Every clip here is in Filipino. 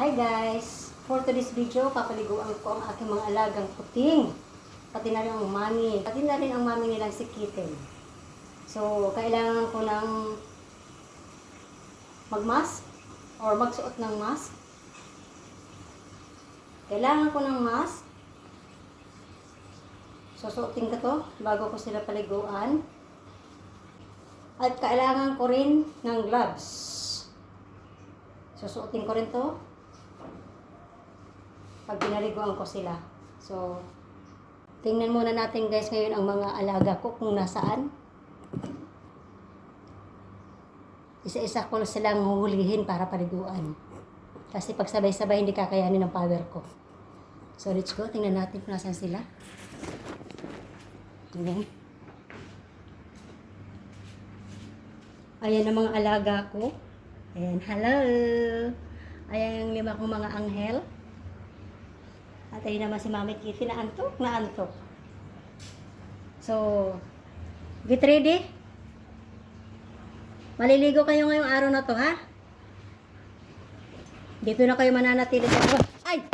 Hi guys! For today's video, papaliguan ko ang aking mga alagang puting. Pati na rin ang mami. Pati na rin ang mami nilang si Kitten. So, kailangan ko ng magmask or magsuot ng mask. Kailangan ko ng mask. Susuotin ko to bago ko sila paliguan. At kailangan ko rin ng gloves. Susuotin ko rin to pag pinaliguan ko sila. So, tingnan muna natin guys ngayon ang mga alaga ko kung nasaan. Isa-isa ko silang huhulihin para paliguan. Kasi pag sabay-sabay hindi kakayanin ng power ko. So, let's go. Tingnan natin kung nasaan sila. Ayan. Ayan ang mga alaga ko. Ayan, hello! Ayan yung 5 kong mga anghel. At ayun naman si Mami Kitty na antok. So, get ready. Maliligo kayo ngayong araw na to, ha? Dito na kayo mananatili sa... Ay!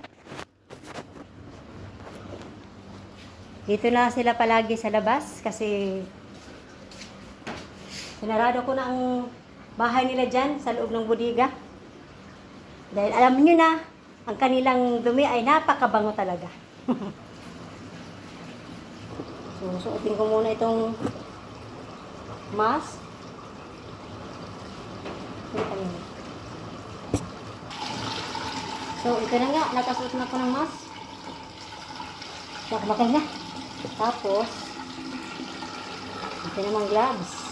Dito na sila palagi sa labas kasi sinarado ko na ang bahay nila dyan sa loob ng bodega. Dahil alam niyo na, ang kanilang dumi ay napakabango talaga. So, suotin ko muna itong mask. So, ito na nga. Nakasuot na ko ng mask. Nakabakay na. Tapos, ito namang gloves.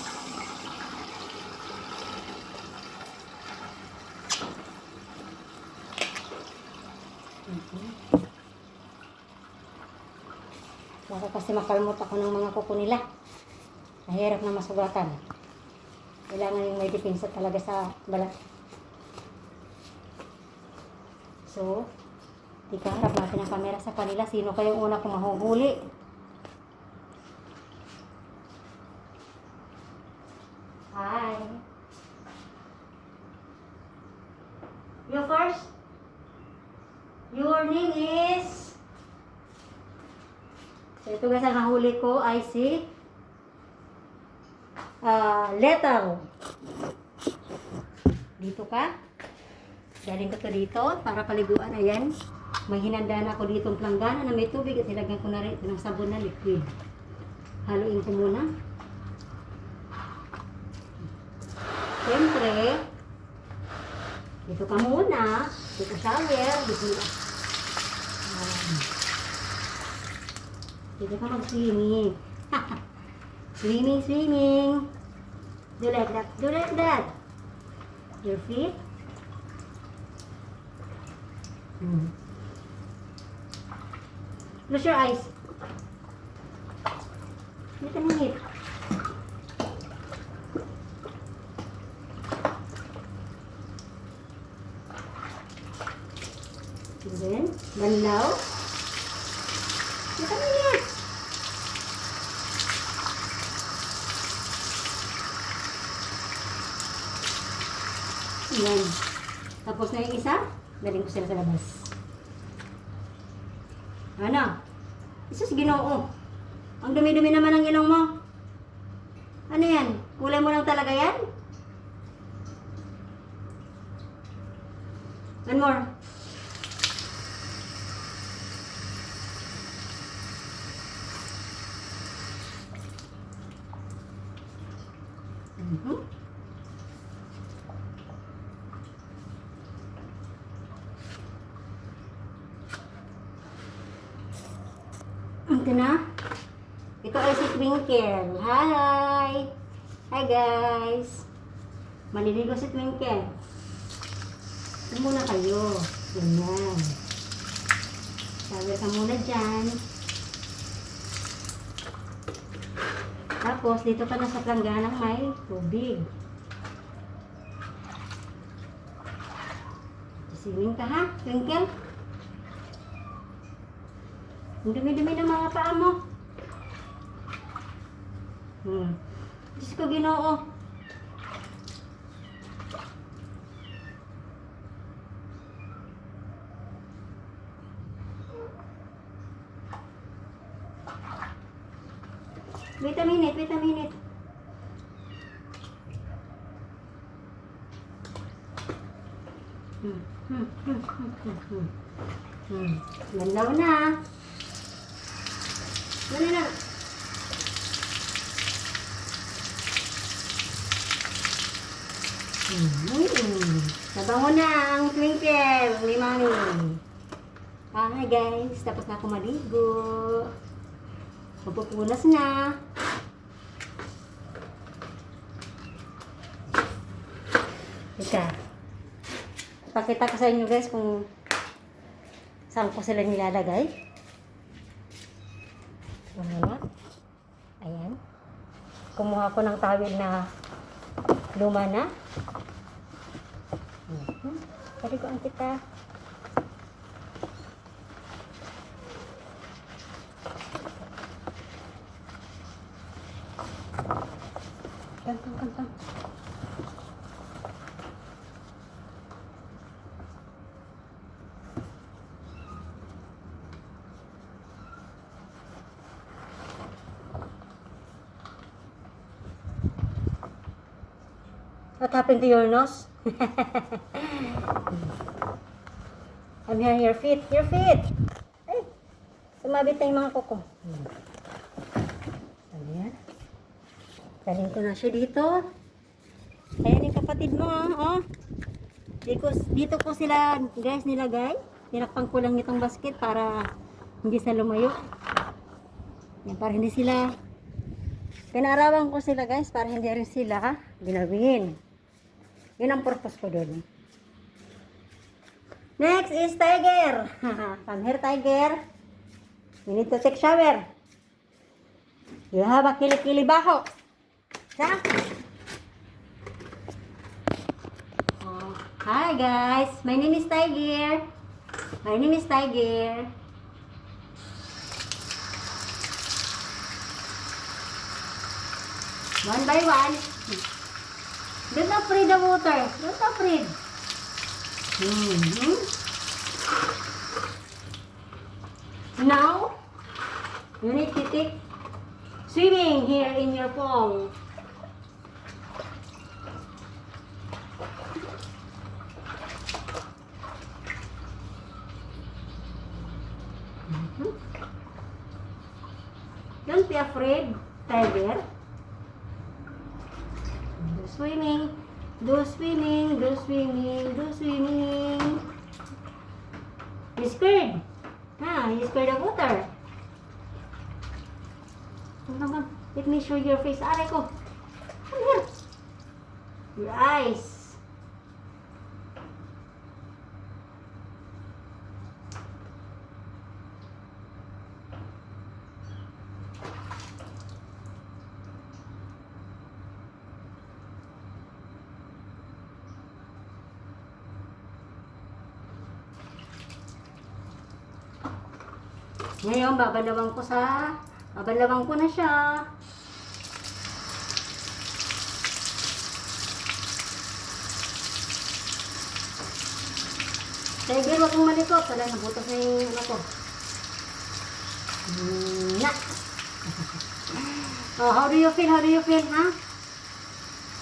Baka kasi makalmot ako ng mga kuko nila. Mahirap na masugatan. Kailangan yung may depensa talaga sa balat. So, ikaharap natin ang camera sa kanila. Sino kayong una kong mahuhuli? Hi! You first? Your name is... So, ito guys, ang nahuli ko ay si Letter. Dito ka. Galing ko to dito para paliguan. Ayan. May hinanda na ako dito ang planggana na may tubig at ilagyan ko na rin ito ng sabon na liquid. Haluin ko muna. Siyempre, dito ka muna. Dito shower. Dito ka mag-swimming. Swimming. Do like that. Your feet. Close your eyes. Dito minit. Then, banlaw. Dito minit. Yan. Tapos na yung isa, galing ko sila sa labas. Ano? Isus Ginoo. Ang dumi-dumi naman ang ilong mo. Ano yan? Kulay mo lang talaga yan? One more. Ito na. Ito ay si Twinkle. Hi! Hi guys! Maliligo si Twinkle. Ito muna kayo. Ganyan. Sabi ka muna dyan. Tapos, dito ka na sa plangganang may tubig. Swimming ka ha, Twinkle? Ang dumi-dumi ng mga paa mo. Diyos ko Ginoo. Wait a minute, wait a minute. Landaw na. Ano na? Nabango na ang twinkle ni Mami. Hi guys, tapos na ako maligo. Mapupunas na. Ika. Pakita ko sa inyo guys kung saan ko sila nilalagay. Ano? Ayan. Kumuha ko ng towel na luma na. Paliguan kita. Kantang. What happened to your nose? I'm here, your feet. Ay, sumabit na yung mga kuko. Ayan. Galing ko na siya dito. Ayan yung kapatid mo, oh. Dito ko sila, guys, nilagay. Tinakpan ko lang itong basket para hindi sila lumayo. Yan, para hindi sila, pinarawan ko sila, guys, para hindi rin sila ginawin. Yun ang purpose ko doon. Next is Tiger. Come here, Tiger. You need to take shower. You have a kilikili baho. Sa? Oh. Hi guys. My name is Tiger. One by one. Don't afraid the water. Don't afraid. Now, you need to take swimming here in your pond. Don't be afraid, Tiger. Swimming, do swimming. You scared? You scared of water? Come, let me show your face. Aray ko. Come here. Your eyes. Ngayon, babalawang ko na siya. Tiger, wag mong malikot. Wala, nabutas na yung ano ko. Oh, how do you feel, ha?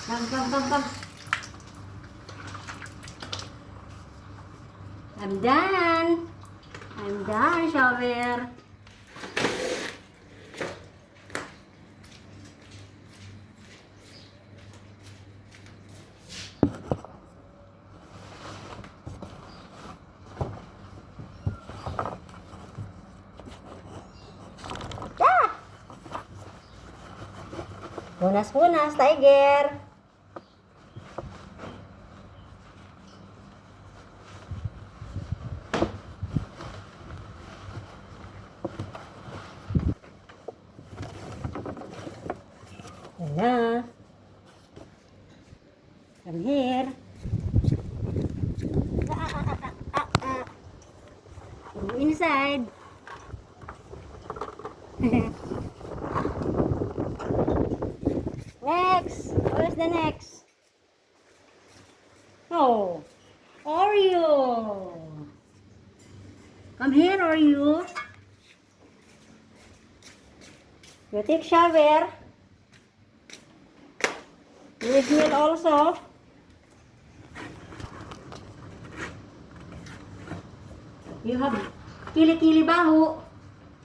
Come. I'm done, shower. Punas, Tiger. Wala. Come here. Go inside. Next. Where's the next? Oh, Oreo. Come here, Oreo. You take shower. You smell also. You have kili-kili baho.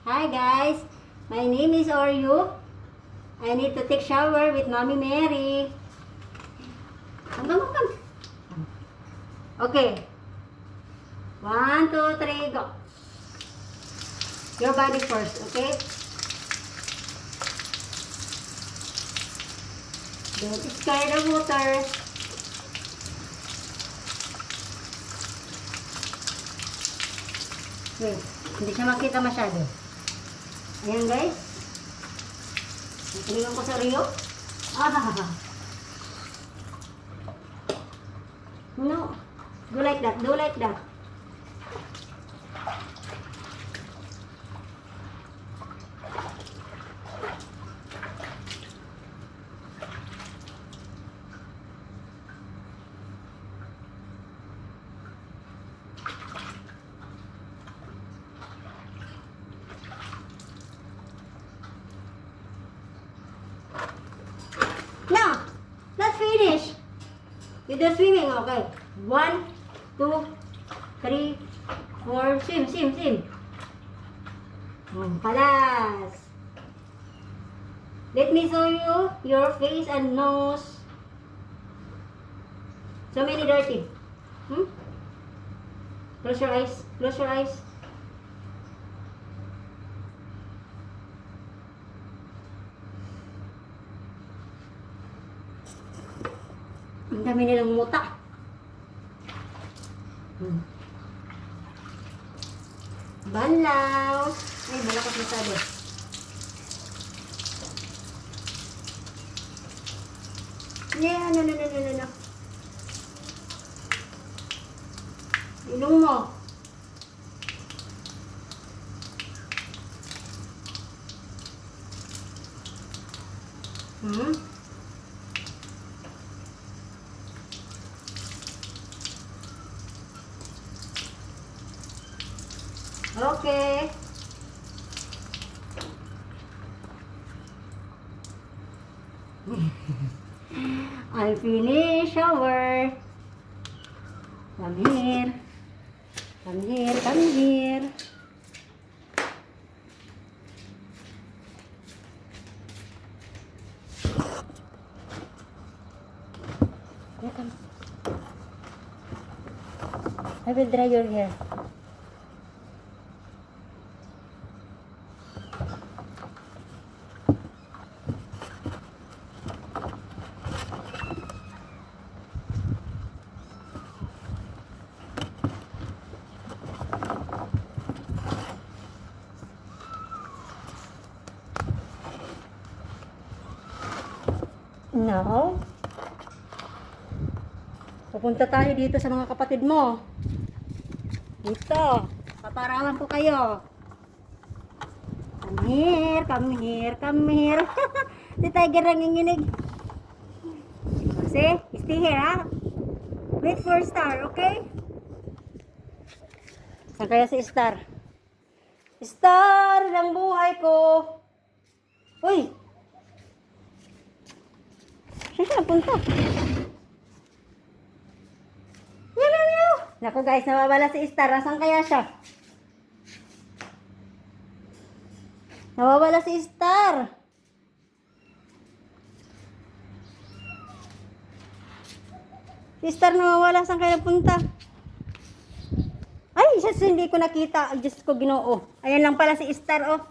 Hi guys, my name is Oreo. I need to take shower with Mommy Mary. Come. Okay. 1, 2, 3, go. Your body first, okay? Don't scare the water. Wait, hindi siya makita masyado. Ayan guys. Nakulingan ko sa Rio. No. Do like that. Do like that. No, not finish. You do swimming, okay? 1, 2, 3, 4. Swim. Palas. Let me show you your face and nose. So many dirty. Close your eyes. Close your eyes. Ang dami nilang muta. Banlaw. Ay, malakas na sabi. Yeah, no. Ilong mo. Okay. I finish shower. Come here. Come. I will dry your hair. Now, pupunta tayo dito sa mga kapatid mo. Dito, paparawan ko kayo. Come here. Si Tiger nanginginig. See? Stay here, ha? Wait for Star, okay? Saan kaya si Star? Star ng buhay ko. Uy! Saan siya napunta? Meow. Naku guys, nawawala si Star. Saan kaya siya? Nawawala si Star. Si Star nawawala. Saan kaya napunta? Ay, just hindi ko nakita. Just ko ginoo. Ayan lang pala si Star, oh.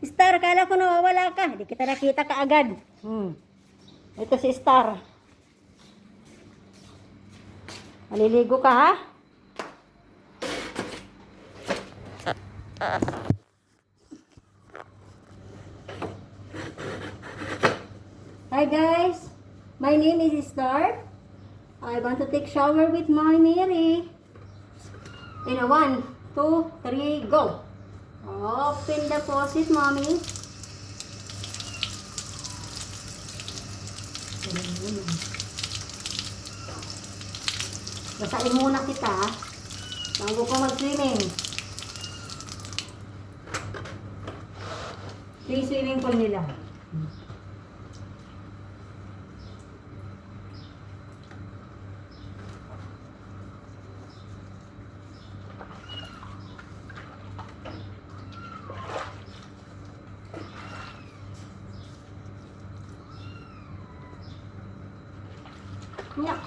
Star, kala ko nawawala ka. Hindi kita nakita kaagad. Ito si Star. Maliligo ka, ha? Hi guys, my name is Star. I want to take shower with my Mary. In a 1, 2, 3, go. Open the faucet, mommy. Basahin muna kita bago ko mag-swimming. Ito yung swimming pool nila. Yeah.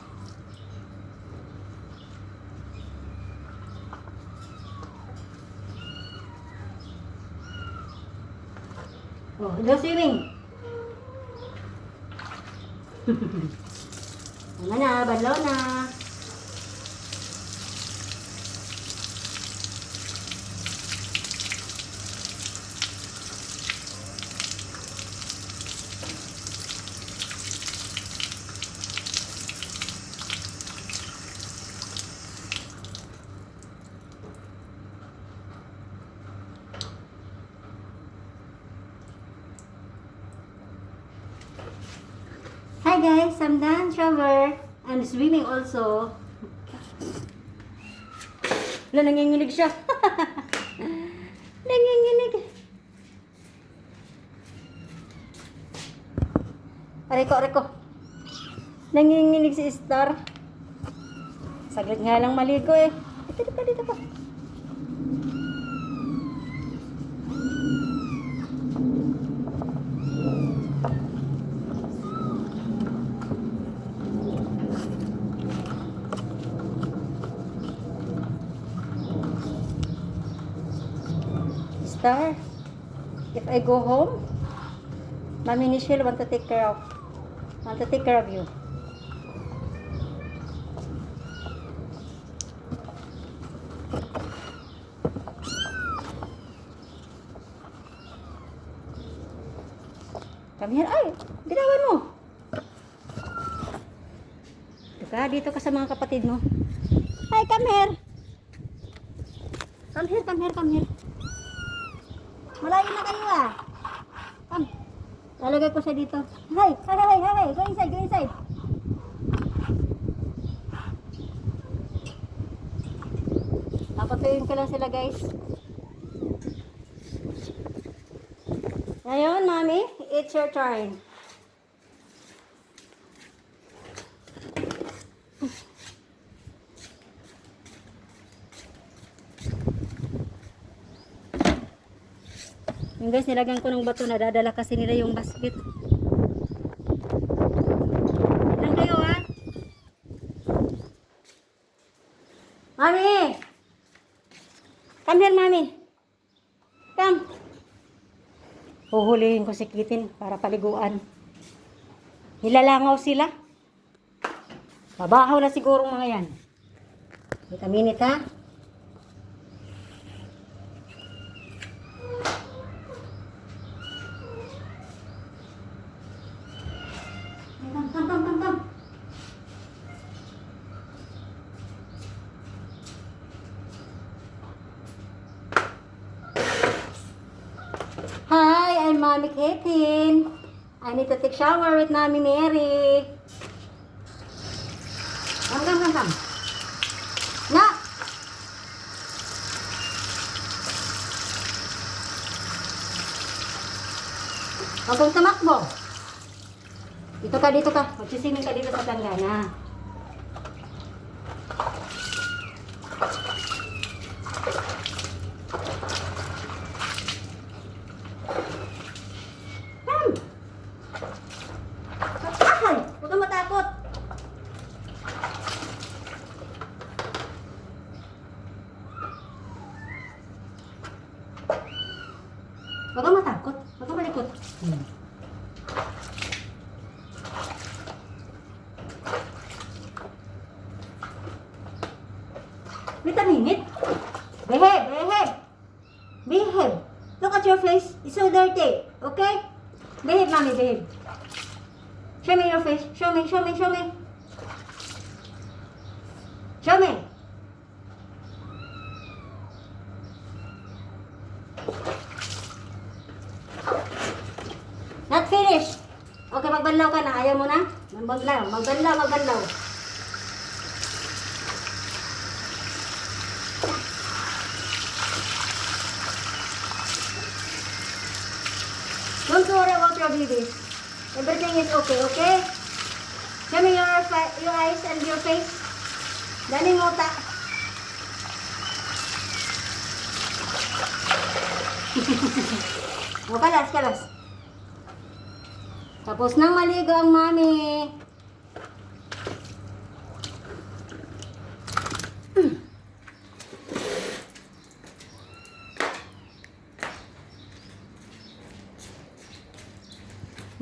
Oh, go swimming. Ano na, banlaw na. Hi guys, I'm done shower. I'm swimming also. Wala, nanginginig siya. Nanginginig. Areko. Nanginginig si Star. Saglit nga lang maligo eh. Dito pa. Star, if I go home, Mommy Michelle want to take care of you. Come here. Ay, ginawan mo. Dito ka sa mga kapatid mo. Hi, come here. Come here. Malayo na kayo ah. Come. Lalagay ko siya dito. Hi. Go inside. Papatuyuin ko lang sila guys. Ngayon, Mommy, it's your turn. Yung guys, nilagyan ko ng bato, nadadala kasi nila yung basket. Ilan kayo ha? Mami! Come here, Mami. Come. Huhulihin ko si Kitin para paliguan. Nilalangaw sila. Babahaw na siguro mga yan. Wait a minute ha. Come. Hi, I'm Mommy Kitin. I need to take shower with Mommy Mary. Come. Na! Huwag kang tumakbo. Dito ka. Magsisimin ka dito sa planggana. Come! Ay! Huwag kang matakot. Huwag kang matakot. Huwag kang malikot. Wait a minute. Behave. Look at your face. It's so dirty. Okay? Behave, Mommy, behave. Show me your face. Show me. Not finished. Okay, magbanlaw ka na. Ayaw mo na? Magbanlaw. ka, baby. Everything is okay, okay? Show me your eyes and your face. Daming muta. O, kalas, kalas. Tapos nang maligo ang mami.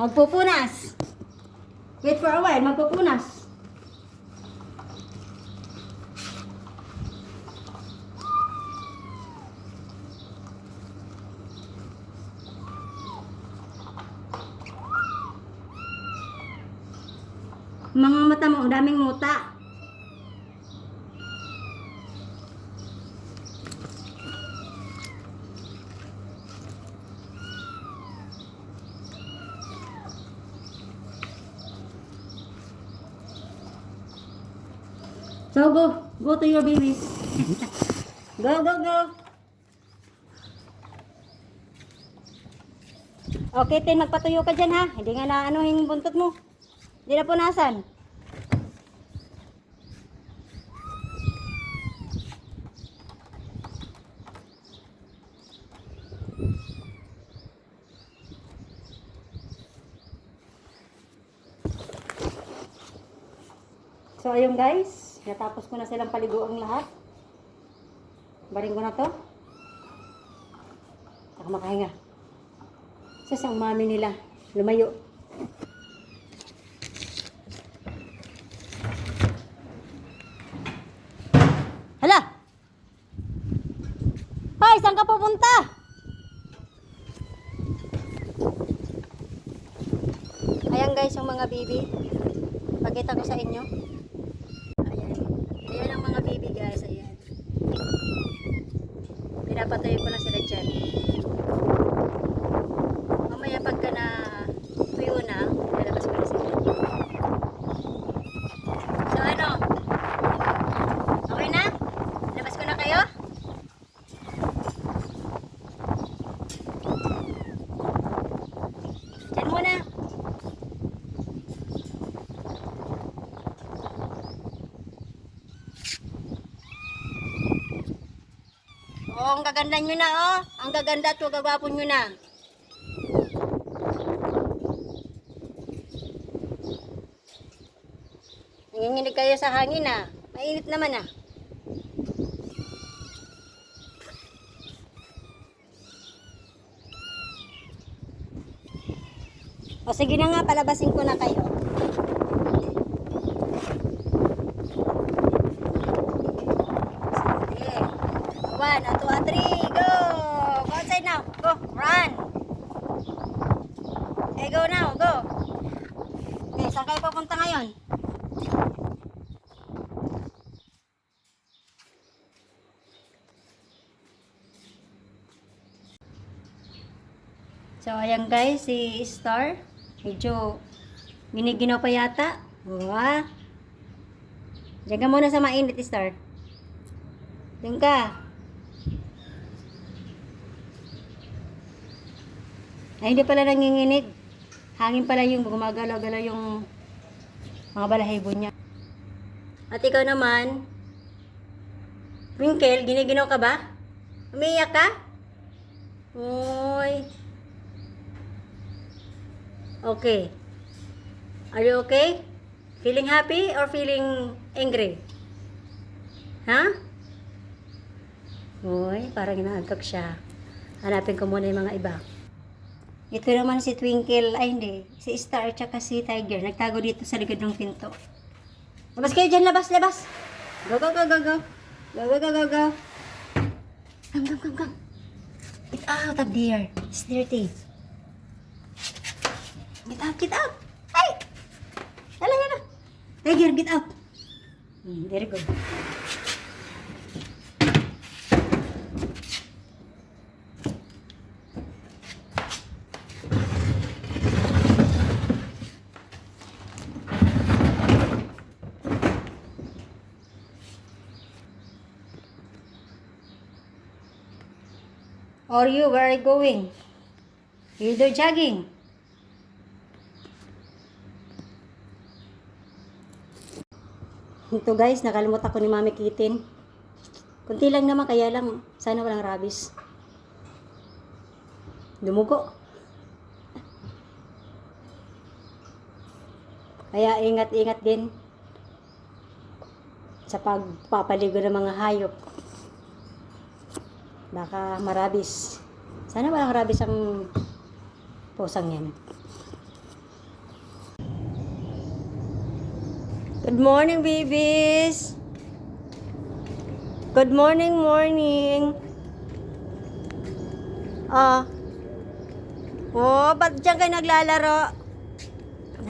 Magpupunas. Wait for a while, magpupunas. Mga mata mo, ang daming muta. So go to your babies. Go, go, go. Okay, Tin, magpatuyo ka dyan ha. Hindi nga na anuhin yung buntot mo. Hindi na punasan. So ayun guys, natapos ko na silang paligo ang lahat. Baring ko na to. Saka makahinga. Sa ang mami nila, lumayo. Hala! Hoy, saan ka pupunta? Ayan guys, yung mga baby. Pakita ko sa inyo. Ayan. Ayan ang mga baby guys. Ayan. Pinapatuloy ko lang sila dyan. Mamaya pagka na tuyo na, lalabas ko na sila. So ano? Okay na? Labas ko na kayo? Dyan muna. Oh, ang gaganda nyo na, oh. Ang gaganda at gagwapo nyo na. Nanginginig kayo sa hangin, ah. Mainit naman, ah. O, sige na nga, palabasin ko na kayo. One, two, three, go! Go outside now. Go, run! Okay, go now, go! Okay, saan kayo papunta ngayon? So, ayan guys, si Star. Medyo giniginaw pa yata. Wow! Diyan ka muna sa mainit, Star. Diyan ka. Ay, hindi pala nanginginig. Hangin pala yung gumagalaw-galaw yung mga balahibo niya. At ikaw naman, Twinkle, giniginaw ka ba? Umiiyak ka? Uy. Okay. Are you okay? Feeling happy or feeling angry? Ha? Uy, parang inaantok siya. Hanapin ko muna yung mga iba. Ito naman si Twinkle, ay hindi, si Star at si Tiger. Nagtago dito sa likod ng pinto. Labas kayo dyan, labas, labas. Go, go, go, go, go. Go, go, go, go, go. Come, come, come, come. Get out of there. It's dirty. Get out, get out. Ay! Hala, hala. Tiger, get out. Very good. Or you, where are you going? You do jogging. Ito guys, nakalimutan ko ni Mami Kitin. Kunti lang naman, kaya lang, sana walang rabies. Dumugo. Kaya ingat-ingat din sa pagpapaligo ng mga hayop. Baka marabis. Sana walang rabies ang pusang yan. Good morning, babies! Good morning, morning! Oh, ba't dyan kayo naglalaro?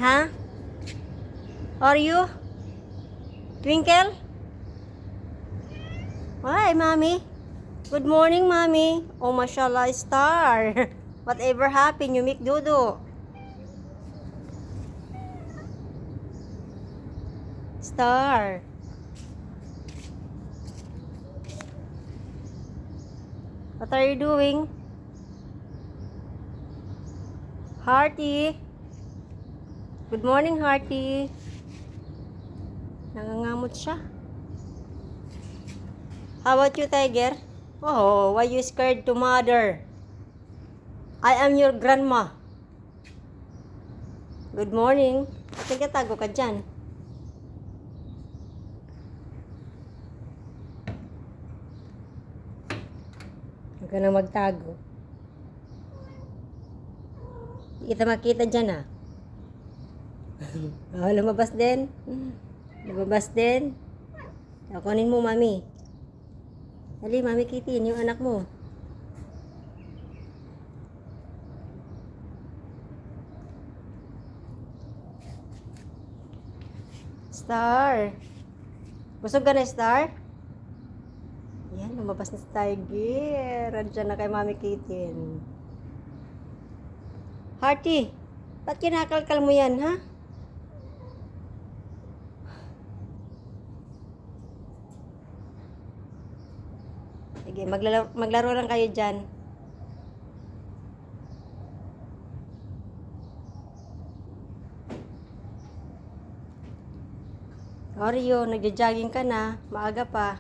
Ha? Are you? Twinkle? Hi, Mommy. Good morning, Mommy. Oh, mashallah, star. Whatever happened, you make dodo. Star. What are you doing? Hearty. Good morning, Hearty. Nangangamot siya. How about you, Tiger? Oh, why you scared to mother? I am your grandma. Good morning. Nagtatago ka dyan. Huwag ka na magtago. Hindi kita makita dyan, ah. Oh, lumabas din. Lumabas din. Kunin mo, Mami. Dali, Mami Kitty, yung anak mo. Star. Busog ka na, Star? Yan, lumabas na si Tiger. Andiyan na kay Mami Kitty. Hearty, ba't kinakalkal mo yan, ha? Sige, maglaro lang kayo dyan. Oreo, nagja-jogging ka na. Maaga pa.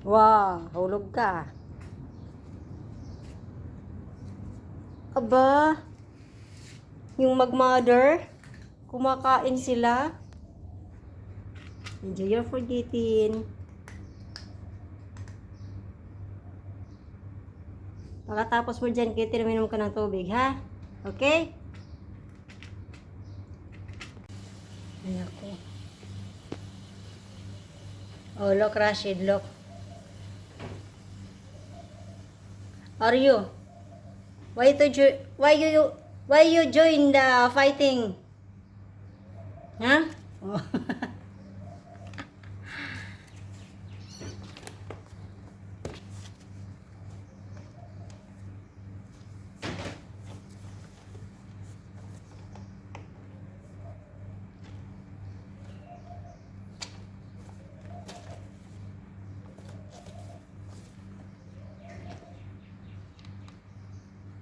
Wow, hulog ka. Aba, yung mag-mother, kumakain sila. Enjoy your forgetting. Pagkatapos mo dyan, Kitty, uminom ka ng tubig, ha? Okay? Ayan ako. Oh, look, Rashid, look. Are you? Why you join the fighting? Huh? Oh.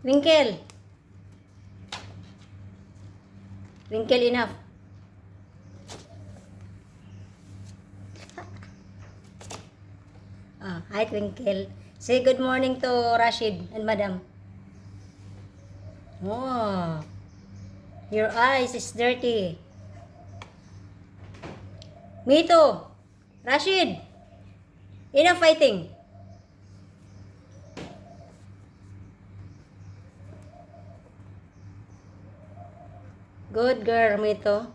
Twinkle. Twinkle, enough. Ah, hi, Twinkle. Say good morning to Rashid and Madam. Oh, your eyes is dirty. Me too. Rashid, enough fighting. Good girl, Mito.